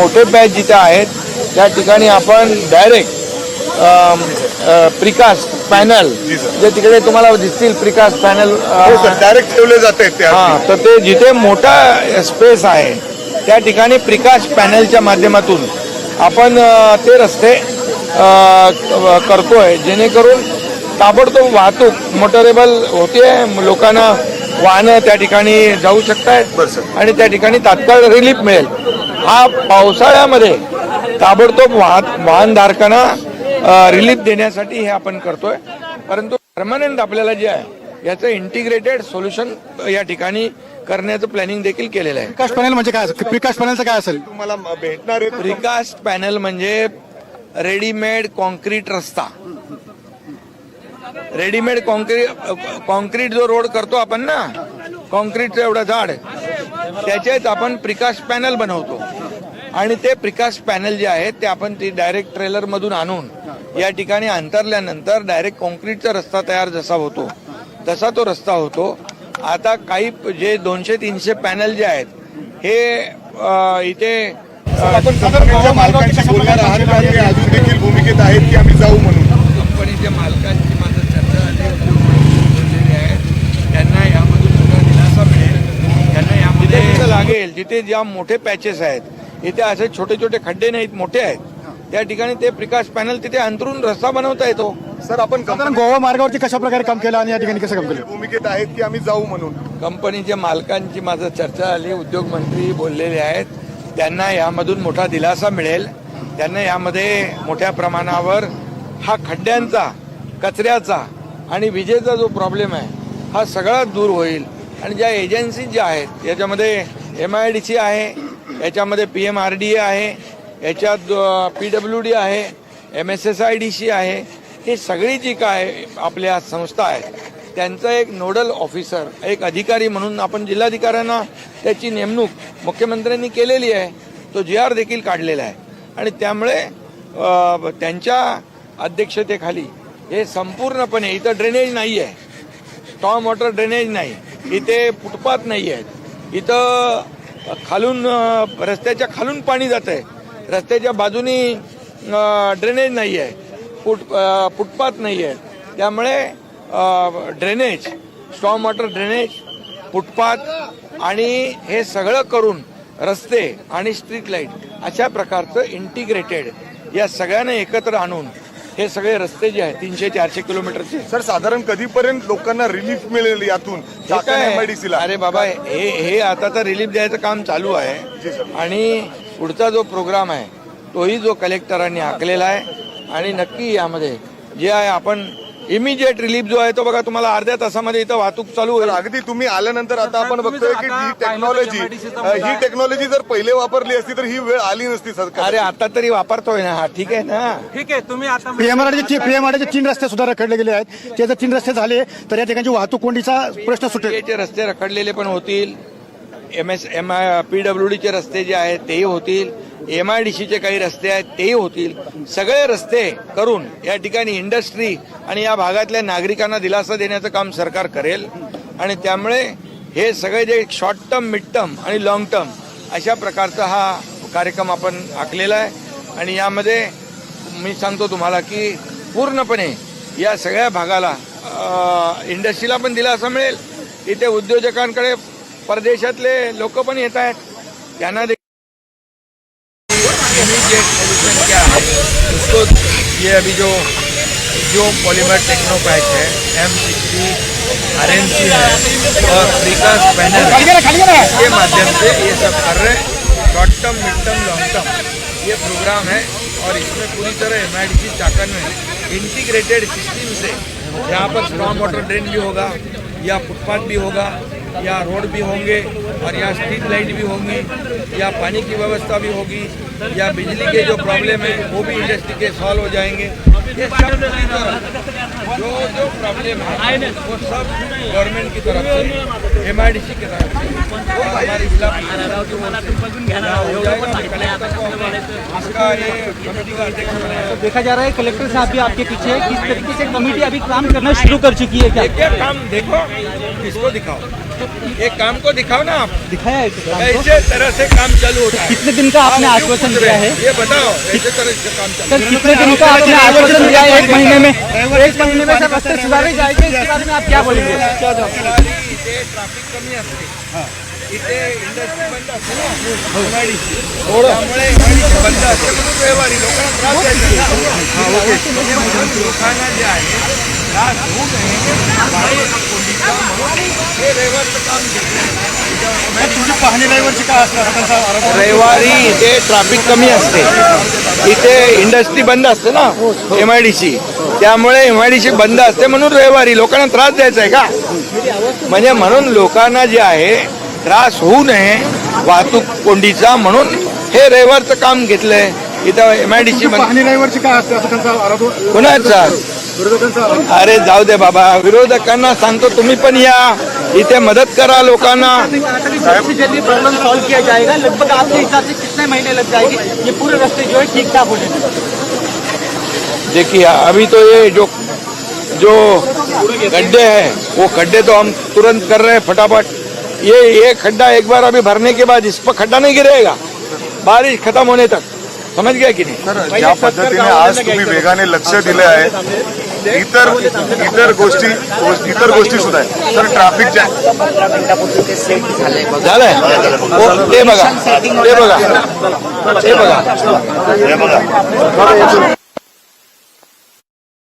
मोठे पॅच जिथे आहेत त्या ठिकाणी आपण डायरेक्ट प्रिकास्ट पॅनल जे तिकडे तुम्हाला दिसतील प्रिकास्ट पॅनल डायरेक्ट ठेवले जाते तर ते जिथे मोठा स्पेस आहे त्या ठिकाणी प्रिकास्ट पॅनलच्या माध्यमातून आपण ते रस्ते करतोय जेणेकरून ताबडतोब वाहतूक मोटरेबल होते, लोकांना वाहनं त्या ठिकाणी जाऊ शकतायत आणि त्या ठिकाणी तात्काळ रिलीफ मिळेल. हा पावसाळ्यामध्ये ताबडतोब वाहनधारकांना रिलीफ देण्यासाठी हे आपण करतोय. परंतु परमनंट आपल्याला जे आहे याचं इंटिग्रेटेड सोल्युशन या ठिकाणी करण्याचं प्लॅनिंग देखील केलेलं आहे. प्रिकास्ट पॅनल म्हणजे काय? प्रिकास्ट पॅनलचं काय असेल? तुम्हाला भेटणार आहे प्रिकास्ट पॅनल म्हणजे रेडीमेड कॉन्क्रीट रस्ता. रेडीमेड कॉन्क्रीट जो रोड करतो आपण ना, कॉन्क्रीटचं एवढं झाड त्याचेच आपण प्रिकास्ट पॅनल बनवतो आणि ते प्रिकास्ट पॅनल जे आहेत ते आपण ती डायरेक्ट ट्रेलर मधून आणून या ठिकाणी अंतरल्यानंतर डायरेक्ट कॉन्क्रीटचा रस्ता तयार जसा होतो तसा तो रस्ता होतो. आता काही जे 200-300 पॅनल जे आहेत हे इथे आपण कंपनीच्या मालकांशी बोलणार आहात का? ते अजून देखील भूमिकेत आहेत की आम्ही जाऊ म्हणून. कंपनीच्या मालकांची माझं चर्चा झाली आहे, त्यांना यामधून थोडा दिलासा मिळेल. त्यांना यामध्ये लागेल जिथे ज्या मोठे पॅचेस आहेत इथे असे छोटे छोटे खड्डे नाहीत, मोठे आहेत, त्या ठिकाणी ते प्रिकास्ट पॅनल तिथे अंतरून रस्ता बनवता येतो. सर आपण गोवा मार्गावरती कशा प्रकारे काम केलं आणि या ठिकाणी कसं काम केलं? भूमिकेत आहेत की आम्ही जाऊ म्हणून. कंपनीच्या मालकांची माझं चर्चा झाली, उद्योग मंत्री बोललेले आहेत, त्यांना यामधून मोठा दिलासा मिळेल. त्यांना यामध्ये मोठ्या प्रमाणावर हा खड्ड्यांचा, कचऱ्याचा आणि विजेचा जो प्रॉब्लेम आहे हा सगळा दूर होईल. आणि ज्या एजन्सी ज्या आहेत याच्यामध्ये MIDC आहे, याच्यामध्ये PMRDA आहे, याच्यात PWD आहे, MSSIDC आहे, ही सगळी जी काय आपल्या संस्था आहेत त्यांचा एक नोडल ऑफिसर, एक अधिकारी म्हणून आपण जिल्हाधिकाऱ्यांना त्याची नेमणूक मुख्यमंत्र्यांनी केलेली आहे. तो GR देखील काढलेला आहे आणि त्यामुळे त्यांच्या अध्यक्षतेखाली हे संपूर्णपणे इथं ड्रेनेज नाही आहे, स्टॉर्म वॉटर ड्रेनेज नाही, इथे फुटपाथ नाही आहेत, इथं खालून रस्त्याच्या खालून पाणी जात आहे, रस्त्याच्या बाजूनी ड्रेनेज नाही आहे, फुटपाथ नाही आहे. त्यामुळे drainage, storm water drainage, footpath आणि हे सगळं करून रस्ते आणि स्ट्रीट लाईट अशा प्रकारचं इंटिग्रेटेड या सगळ्यांना एकत्र आणून हे सगळे रस्ते जे आहेत 300-400 किलोमीटरचे. सर साधारण कधीपर्यंत लोकांना रिलीफ मिळेल यातून? MIDC अरे बाबा हे आता तर रिलीफ द्यायचं काम चालू आहे आणि पुढचा जो प्रोग्राम आहे तोही जो कलेक्टरांनी आखलेला आहे आणि नक्की यामध्ये जे आहे आपण इमिजिएट रिलीफ जो आहे तो बघा तुम्हाला अर्ध्या तासामध्ये इथं वाहतूक चालू होईल. अगदी तुम्ही आल्यानंतर आता आपण बघतोय की ही टेक्नॉलॉजी जर पहिले वापरली असती तर ही वेळ आली नसती सरकार. अरे आता तरी वापरतोय ना, हा ठीक आहे ना. ठीक आहे. तुम्ही आता PMRDचे 3 रस्ते सुद्धा रखडले गेले आहेत. ते जर 3 रस्ते झाले तर या ठिकाणी वाहतूक कोंडीचा प्रश्न सुटेल. चे रस्ते रखडलेले पण होतील, PWDचे रस्ते जे आहेत तेही होतील, MIDCचे काही रस्ते आहेत तेही होतील. सगळे रस्ते करून या ठिकाणी इंडस्ट्री आणि या भागातल्या नागरिकांना दिलासा देण्याचं काम सरकार करेल. आणि त्यामुळे हे सगळे जे शॉर्ट टर्म, मिड टर्म आणि लॉंग टर्म अशा प्रकारचा हा कार्यक्रम आपण आखलेला आहे. आणि यामध्ये मी सांगतो तुम्हाला की पूर्णपणे या सगळ्या भागाला इंडस्ट्रीला पण दिलासा मिळेल. इथे उद्योजकांकडे परदेशातले लोक पण येत आहेत, त्यांना इमीडिएट सोल्यूशन क्या है उसको ये अभी जो पॉलीमर टेक्नो पैच है, M60 RNC है और प्रिकास्ट पैनल के माध्यम से ये सब कर रहे हैं. Short term, mid term, long term ये प्रोग्राम है और इसमें पूरी तरह MIDC चाकन में इंटीग्रेटेड सिस्टम से यहाँ पर स्टॉर्म वाटर ड्रेन भी होगा, या फुटपाथ भी होगा, या रोड भी होंगे और यहाँ स्ट्रीट लाइट भी होंगी, या पानी की व्यवस्था भी होगी, या बिजली के जो प्रॉब्लम है वो भी इंडस्ट्री के सॉल्व हो जाएंगे. ये सब जो प्रॉब्लम है वो सब गवर्नमेंट की तरफ से, MIDC की तरफ से वो हमारी जिला हो जाएगा. कलेक्टर को इसका ये कमेटी का अध्यक्ष बनाया. देखा जा रहा है कलेक्टर साहब भी आपके पीछे है, किस तरीके से कमेटी अभी काम करना शुरू कर चुकी है क्या? क्या काम देखो किसको दिखाओ? एक काम को दिखाओ ना आप, दिखाया है काम को? कैसे तरह से काम चालू होता है? कितने दिन का आपने आप क्यों आश्वासन पूछ दिया रहे है? हैं? ये बताओ कैसे तरह से काम चालू सर कितने दिन का आपने आश्वासन दिया है? एक महीने में सर रास्ते सुधारे जाएंगे, इसके बारे में आप क्या बोलेंगे? इथे ट्रॅफिक कमी असते, इथे इंडस्ट्री बंद असते ना MIDC. त्यामुळे MIDC बंद असते म्हणून रविवारी लोकांना त्रास द्यायचा ना. म्हणून लोकांना जे आहे त्रास होऊ नये वाहतूक कोंडीचा म्हणून हे रविवारचं काम घेतलं. तुझी पाहणी रविवारची काय असणार त्यांचा आरोप रविवारी इथे ट्रॅफिक कमी असते, इथे इंडस्ट्री बंद असते ना MIDC. त्यामुळे MIDC बंद असते म्हणून रविवारी लोकांना त्रास द्यायचा आहे का? म्हणजे म्हणून लोकांना जे आहे त्रास होऊ नये वाहतूक कोंडीचा म्हणून हे रविवारचं काम घेतलंय. इथं MIDC पाहणी रविवारची काय असते असं त्यांचा आरोप कोणाचा? विरोधकांचा आरोप अरे जाऊ दे बाबा, विरोधकांना सांगतो तुम्ही पण या, इथे मदत करा लोकांना. जल्दी प्रॉब्लम सॉल्व किया जाएगा. लगभग आपके हिसाब से कितने महीने लग जाएंगे ये पूरे रास्ते जो है ठीक ठाक होने में? देखिए अभी तो ये जो गड्ढे हैं वो गड्ढे तो हम तुरंत कर रहे हैं फटाफट. ये खड्डा एक बार अभी भरने के बाद इस पर खड्डा नहीं गिरेगा बारिश खत्म होने तक. समझ गए की नाही? तर ज्या पद्धतीने आज तुम्ही वेगाने लक्ष दिले आहे इतर गोष्टी सुद्धा आहेत. तर ट्रॅफिक जॅम झालंय हो, ते बघा.